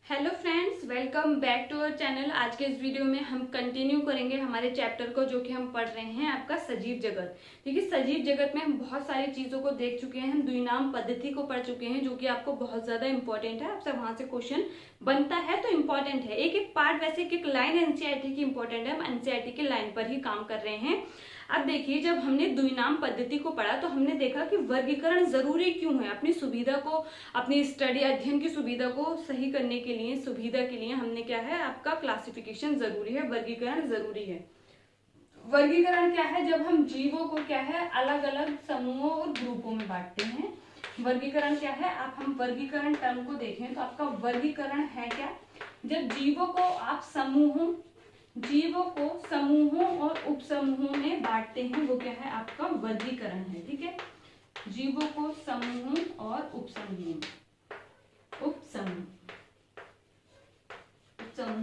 Hello friends, welcome back to our channel. आज के इस वीडियो में हम कंटिन्यू करेंगे हमारे चैप्टर को, जो कि हम पढ़ रहे हैं आपका सजीव जगत। ठीक है, सजीव जगत में हम बहुत सारी चीजों को देख चुके हैं। हम द्विनाम पद्धति को पढ़ चुके हैं, जो कि आपको बहुत ज्यादा इंपॉर्टेंट है। आपसे वहां से क्वेश्चन बनता है तो इम्पोर्टेंट है। एक एक पार्ट, वैसे एक लाइन एनसीईआरटी की इंपॉर्टेंट है। हम एनसीईआरटी के लाइन पर ही काम कर रहे हैं। अब देखिए, जब हमने द्विनाम पद्धति को पढ़ा तो हमने देखा कि वर्गीकरण जरूरी क्यों है। अपनी सुविधा को, अपनी स्टडी अध्ययन की सुविधा को सही करने के लिए, सुविधा के लिए हमने क्या है, आपका क्लासिफिकेशन जरूरी है, वर्गीकरण जरूरी है। वर्गीकरण क्या है? जब हम जीवों को क्या है, अलग अलग समूहों और ग्रुपों में बांटते हैं। वर्गीकरण क्या है? आप हम वर्गीकरण टर्म को देखें तो आपका वर्गीकरण है क्या, जब जीवों को आप जीवों को समूहों और उपसमूहों में बांटते हैं, वो क्या है, आपका वर्गीकरण है। ठीक है, जीवों को समूहों और उपसमूहों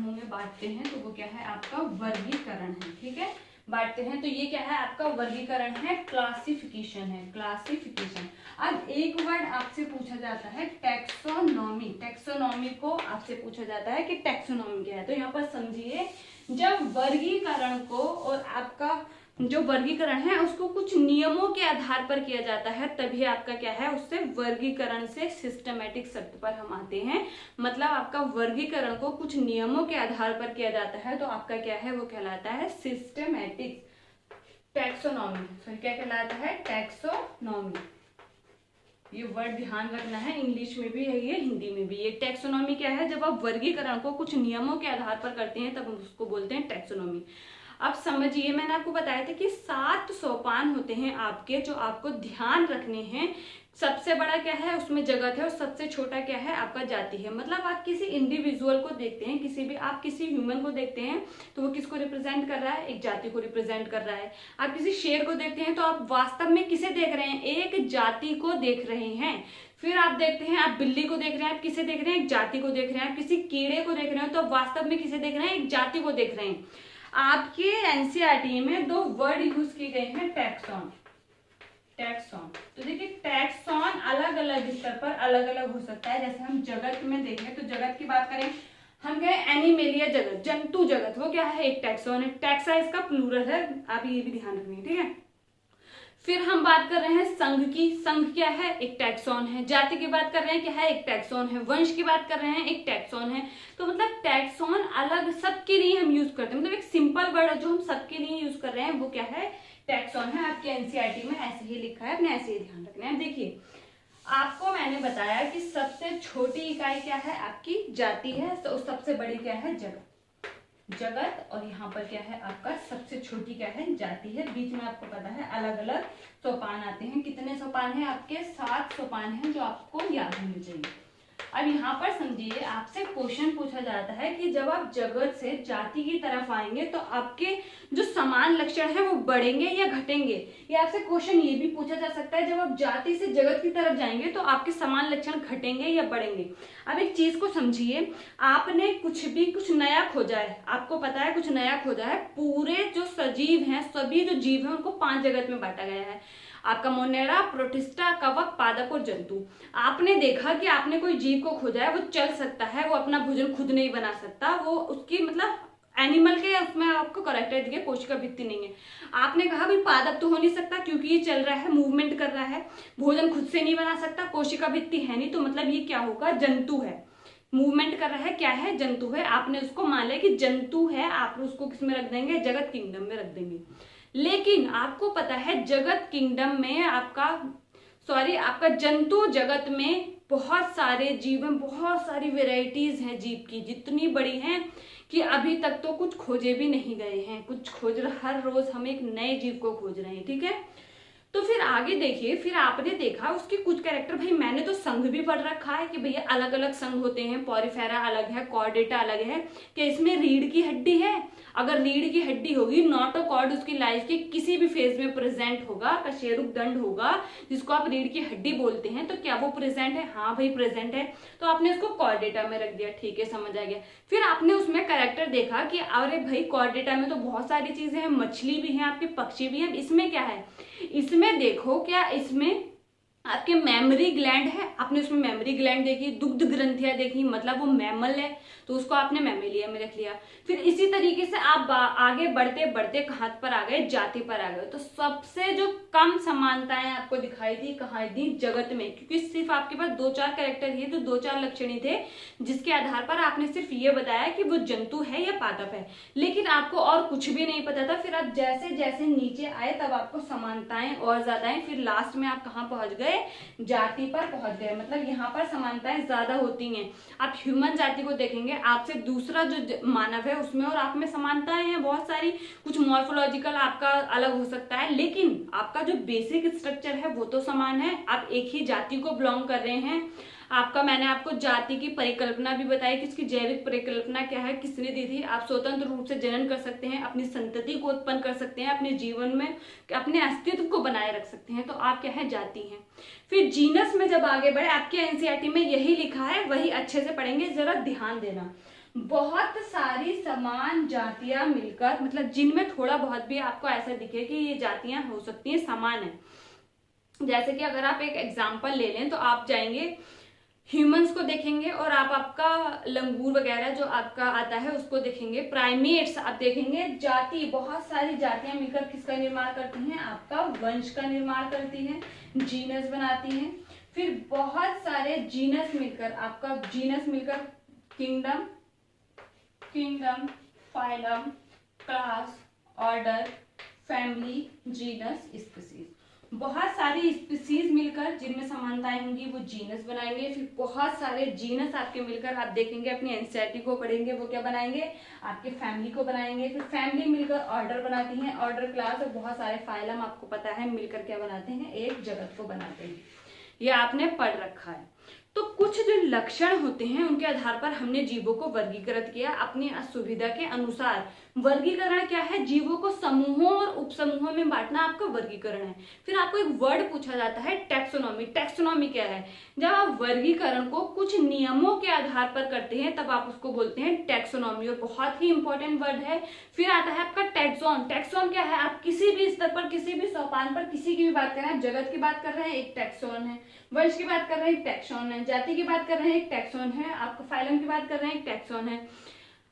में बांटते हैं तो वो क्या है, आपका वर्गीकरण है। ठीक है, बांटते हैं तो ये क्या है, आपका वर्गीकरण है, क्लासिफिकेशन है, क्लासिफिकेशन। अब एक वर्ड आपसे पूछा जाता है टैक्सोनॉमी। टैक्सोनॉमी को आपसे पूछा जाता है कि टैक्सोनॉमी क्या है। तो यहाँ पर समझिए, जब वर्गीकरण को, और आपका जो वर्गीकरण है उसको कुछ नियमों के आधार पर किया जाता है, तभी आपका क्या है, उससे वर्गीकरण से सिस्टमैटिक शब्द पर हम आते हैं। मतलब आपका वर्गीकरण को कुछ नियमों के आधार पर किया जाता है तो आपका क्या है, वो कहलाता है सिस्टमैटिक टैक्सोनॉमी। सॉरी, क्या कहलाता है? टैक्सोनॉमी। ये वर्ड ध्यान रखना है, इंग्लिश में भी है ये, हिंदी में भी। ये टैक्सोनॉमी क्या है, जब आप वर्गीकरण को कुछ नियमों के आधार पर करते हैं तब हम उसको बोलते हैं टैक्सोनॉमी। अब समझिए, मैंने आपको बताया था कि 7 सोपान होते हैं आपके, जो आपको ध्यान रखने हैं। सबसे बड़ा क्या है, उसमें जगत है, और सबसे छोटा क्या है, आपका जाति है। मतलब आप किसी इंडिविजुअल को देखते हैं, आप किसी ह्यूमन को देखते हैं तो वो किसको रिप्रेजेंट कर रहा है, एक जाति को रिप्रेजेंट कर रहा है। आप किसी शेर को देखते हैं तो आप वास्तव में किसे देख रहे हैं, एक जाति को देख रहे हैं। फिर आप देखते हैं, आप बिल्ली को देख रहे हैं, आप किसे देख रहे हैं, एक जाति को देख रहे हैं। आप किसी कीड़े को देख रहे हैं तो आप वास्तव में किसे देख रहे हैं, एक जाति को देख रहे हैं। आपके एनसीईआरटी में 2 वर्ड यूज किए गए हैं, टैक्सॉन। तो देखिए, टैक्सॉन अलग अलग स्तर पर अलग अलग हो सकता है। जैसे हम जगत में देखें तो जगत की बात करें, हम कहें एनिमेलिया जगत, जंतु जगत, वो क्या है, एक टैक्सॉन है। टैक्सा इसका प्लूरल है, आप ये भी ध्यान रखनी है। ठीक है, फिर हम बात कर रहे हैं संघ की। संघ क्या है, एक टैक्सॉन है। जाति की बात कर रहे हैं, क्या है, एक टैक्सॉन है। वंश की बात कर रहे हैं, एक टैक्सॉन है। तो मतलब टैक्सॉन अलग सबके लिए हम यूज करते हैं। मतलब एक सिंपल वर्ड जो हम सबके लिए यूज कर रहे हैं वो क्या है, टैक्सॉन है। आपके एनसीईआरटी में ऐसे ही लिखा है, अपने ऐसे ही ध्यान रखना है। देखिए, आपको मैंने बताया कि सबसे छोटी इकाई क्या है, आपकी जाति है, तो सबसे बड़ी क्या है, जगत, और यहाँ पर क्या है, आपका सबसे छोटी क्या है, जाति है। बीच में आपको पता है अलग अलग सोपान आते हैं। कितने सोपान हैं आपके? 7 सोपान हैं, जो आपको याद होने चाहिए। अब यहाँ पर समझिए, आपसे क्वेश्चन पूछा जाता है कि जब आप जगत से जाति की तरफ आएंगे तो आपके जो समान लक्षण है वो बढ़ेंगे या घटेंगे। या आपसे क्वेश्चन ये भी पूछा जा सकता है, जब आप जाति से जगत की तरफ जाएंगे तो आपके समान लक्षण घटेंगे या बढ़ेंगे। अब एक चीज को समझिए, आपने कुछ नया खोजा है, आपको पता है कुछ नया खोजा है। पूरे जो सजीव हैं, सभी जो जीव हैं, उनको 5 जगत में बांटा गया है। आपका मोनेरा, प्रोटिस्टा, कवक, पादप और जंतु। आपने देखा कि आपने कोई जीव को खोजा है, वो चल सकता है, वो अपना भोजन खुद नहीं बना सकता, वो उसकी मतलब एनिमल के उसमें आपको करेक्टर दिखे, कोशिका भित्ति नहीं है। आपने कहा भाई पादप तो हो नहीं सकता क्योंकि ये चल रहा है, मूवमेंट कर रहा है, भोजन खुद से नहीं बना सकता, कोशिका भित्ति है नहीं, तो मतलब ये क्या होगा, जंतु है, मूवमेंट कर रहा है, क्या है, जंतु है। आपने उसको मान लिया कि जंतु है, आप उसको किस में रख देंगे, जगत किंगडम में रख देंगे। लेकिन आपको पता है जगत किंगडम में आपका जंतु जगत में बहुत सारे जीव हैं, बहुत सारी वेराइटीज हैं जीव की, जितनी बड़ी हैं कि अभी तक तो कुछ खोजे भी नहीं गए हैं। हर रोज हम एक नए जीव को खोज रहे हैं। ठीक है, तो फिर आगे देखिए, फिर आपने देखा उसके कुछ कैरेक्टर। भाई मैंने तो संघ भी पढ़ रखा है कि भैया अलग अलग संघ होते हैं, पॉरीफेरा अलग है, कॉर्डेटा अलग है। कि इसमें रीढ़ की हड्डी है, अगर रीढ़ की हड्डी होगी, नोटोकॉर्ड उसकी लाइफ के किसी भी फेज में प्रेजेंट होगा, कशेरुक दंड होगा, जिसको आप रीढ़ की हड्डी बोलते हैं, तो क्या वो प्रेजेंट है? हाँ भाई प्रेजेंट है, तो आपने उसको कॉर्डेटा में रख दिया। ठीक है, समझ आ गया। फिर आपने उसमें कैरेक्टर देखा कि अरे भाई कॉर्डेटा में तो बहुत सारी चीजें हैं, मछली भी है, आपके पक्षी भी है, इसमें क्या है, इसमें देखो क्या इसमें आपके मेमोरी ग्लैंड है, आपने उसमें मेमोरी ग्लैंड देखी, दुग्ध ग्रंथियां देखी, मतलब वो मैमल है तो उसको आपने मैमेलिया में रख लिया। फिर इसी तरीके से आप आगे बढ़ते बढ़ते कहाँ पर आ गए, जाति पर आ गए। तो सबसे जो कम समानताएं आपको दिखाई दी कहाँ दी, जगत में, क्योंकि सिर्फ आपके पास 2-4 कैरेक्टर ही तो 2-4 लक्षण ही थे जिसके आधार पर आपने सिर्फ ये बताया कि वो जंतु है या पादप है, लेकिन आपको और कुछ भी नहीं पता था। फिर आप जैसे जैसे नीचे आए तब आपको समानताएं और ज्यादा है, फिर लास्ट में आप कहाँ पहुंच गए, जाति पर पहुंच गए। मतलब यहाँ पर समानताएं ज्यादा होती हैं। आप ह्यूमन जाति को देखेंगे, आपसे दूसरा जो मानव है उसमें और आप में समानताएं हैं बहुत सारी, कुछ मॉर्फोलॉजिकल आपका अलग हो सकता है, लेकिन आपका जो बेसिक स्ट्रक्चर है वो तो समान है। आप एक ही जाति को बिलोंग कर रहे हैं। आपका मैंने आपको जाति की परिकल्पना भी बताई कि इसकी जैविक परिकल्पना क्या है, किसने दी थी। आप स्वतंत्र रूप से जनन कर सकते हैं, अपनी संतति को उत्पन्न कर सकते हैं, अपने जीवन में अपने अस्तित्व को बनाए रख सकते हैं, तो आप क्या है, जाति हैं। फिर जीनस में जब आगे बढ़े, आपके एनसीईआरटी में यही लिखा है, वही अच्छे से पढ़ेंगे, जरा ध्यान देना। बहुत सारी समान जातियां मिलकर, मतलब जिनमें थोड़ा बहुत भी आपको ऐसा दिखे कि ये जातियां हो सकती हैं, समान है। जैसे कि अगर आप एक एग्जाम्पल ले लें तो आप जाएंगे ह्यूमंस को देखेंगे और आप आपका लंगूर वगैरह जो आपका आता है उसको देखेंगे। प्राइमेट्स आप देखेंगे, जाति, बहुत सारी जातियां मिलकर किसका निर्माण करती हैं, आपका वंश का निर्माण करती हैं, जीनस बनाती हैं। फिर बहुत सारे जीनस मिलकर, आपका जीनस मिलकर kingdom, phylum, class, order, family, genus, species. बहुत सारी स्पीसीज मिलकर जिनमें समानताएं होंगी वो जीनस बनाएंगे। फिर बहुत सारे जीनस आपके मिलकर, आप देखेंगे अपनी एनसीईआरटी को पढ़ेंगे, वो क्या बनाएंगे, आपके फैमिली को बनाएंगे। फिर फैमिली मिलकर ऑर्डर बनाती हैं, ऑर्डर क्लास, और बहुत सारे फाइलम आपको पता है मिलकर क्या बनाते हैं, एक जगत को बनाते हैं। ये आपने पढ़ रखा है। तो कुछ जो लक्षण होते हैं उनके आधार पर हमने जीवों को वर्गीकृत किया अपनी असुविधा के अनुसार। वर्गीकरण क्या है, जीवों को समूहों और उपसमूहों में बांटना आपका वर्गीकरण है। फिर आपको एक वर्ड पूछा जाता है टैक्सोनॉमी। टैक्सोनॉमी क्या है, जब आप वर्गीकरण को कुछ नियमों के आधार पर करते हैं तब आप उसको बोलते हैं टैक्सोनॉमी, और बहुत ही इंपॉर्टेंट वर्ड है। फिर आता है आपका टैक्सॉन। टैक्सॉन क्या है, आप किसी भी स्तर पर, किसी भी सोपान पर किसी की भी बात कर रहे हैं, जगत की बात कर रहे हैं, एक टैक्सॉन है, वंश की बात कर रहे हैं, एक टैक्सॉन है, जाति की बात कर रहे हैं, एक टैक्सॉन है, आपका फाइलम की बात कर रहे हैं, एक टैक्सॉन है।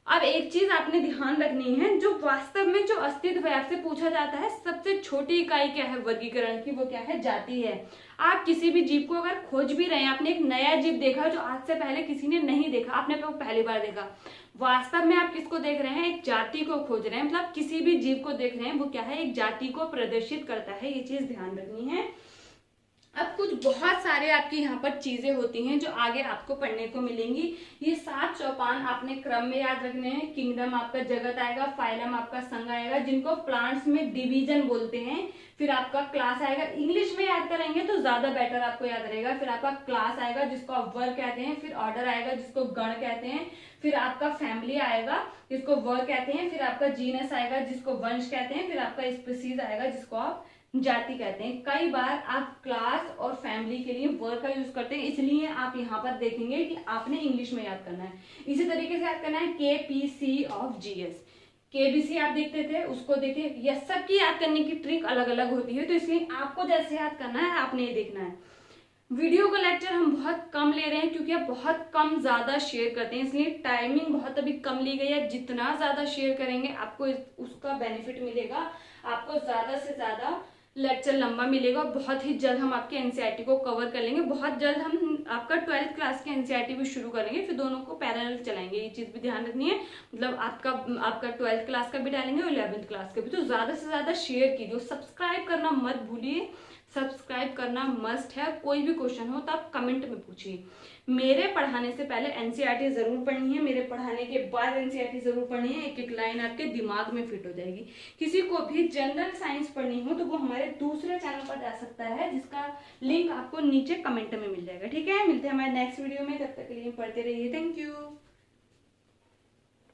अब एक चीज आपने ध्यान रखनी है, जो वास्तव में जो अस्तित्व है, आपसे पूछा जाता है सबसे छोटी इकाई क्या है वर्गीकरण की, वो क्या है, जाति है। आप किसी भी जीव को अगर खोज भी रहे हैं, आपने एक नया जीव देखा जो आज से पहले किसी ने नहीं देखा, आपने पहली बार देखा, वास्तव में आप किसको देख रहे हैं, एक जाति को खोज रहे हैं। मतलब किसी भी जीव को देख रहे हैं वो क्या है, एक जाति को प्रदर्शित करता है। ये चीज ध्यान रखनी है। अब कुछ बहुत सारे आपकी यहाँ पर चीजें होती हैं जो आगे आपको पढ़ने को मिलेंगी। ये 7 चौपान आपने क्रम में याद रखने हैं। किंगडम आपका जगत आएगा, फाइलम आपका संघ आएगा, जिनको प्लांट्स में डिवीजन बोलते हैं। फिर आपका क्लास आएगा, इंग्लिश में याद करेंगे तो ज्यादा बेटर आपको याद रहेगा। फिर आपका क्लास आएगा जिसको आप वर्ग कहते हैं, फिर ऑर्डर आएगा जिसको गण कहते हैं, फिर आपका फैमिली आएगा जिसको वर्ग कहते हैं, फिर आपका जीनस आएगा जिसको वंश कहते हैं, फिर आपका स्पीसीज आएगा जिसको आप जाति कहते हैं। कई बार आप क्लास और फैमिली के लिए वर्ड का यूज करते हैं, इसलिए आप यहाँ पर देखेंगे कि आपने इंग्लिश में याद करना है। इसी तरीके से याद करना है KPC ऑफ GS। KBC आप देखते थे, उसको देखिए। यह सबकी याद करने की ट्रिक अलग अलग होती है, तो इसलिए आपको जैसे याद करना है आपने ये देखना है। वीडियो का लेक्चर हम बहुत कम ले रहे हैं क्योंकि आप बहुत कम ज्यादा शेयर करते हैं, इसलिए टाइमिंग बहुत अभी कम ली गई है। जितना ज्यादा शेयर करेंगे आपको उसका बेनिफिट मिलेगा, आपको ज्यादा से ज्यादा लेक्चर लंबा मिलेगा और बहुत ही जल्द हम आपके एनसीईआरटी को कवर कर लेंगे। बहुत जल्द हम आपका 12th क्लास के एनसीईआरटी भी शुरू करेंगे, फिर दोनों को पैरेलल चलाएंगे। ये चीज भी ध्यान रखनी है, मतलब आपका 12th क्लास का भी डालेंगे और 11th क्लास का भी। तो ज्यादा से ज्यादा शेयर कीजिए, सब्सक्राइब करना मत भूलिए, सब्सक्राइब करना मस्ट है। कोई भी क्वेश्चन हो तो आप कमेंट में पूछिए। मेरे पढ़ाने से पहले एनसीईआरटी जरूर पढ़नी है, मेरे पढ़ाने के बाद एनसीईआरटी जरूर पढ़नी है। एक एक लाइन आपके दिमाग में फिट हो जाएगी। किसी को भी जनरल साइंस पढ़नी हो तो वो हमारे दूसरे चैनल पर जा सकता है, जिसका लिंक आपको नीचे कमेंट में मिल जाएगा। ठीक है, मिलते हैं हमारे नेक्स्ट वीडियो में, तब तक के लिए पढ़ते रहिए। Thank you.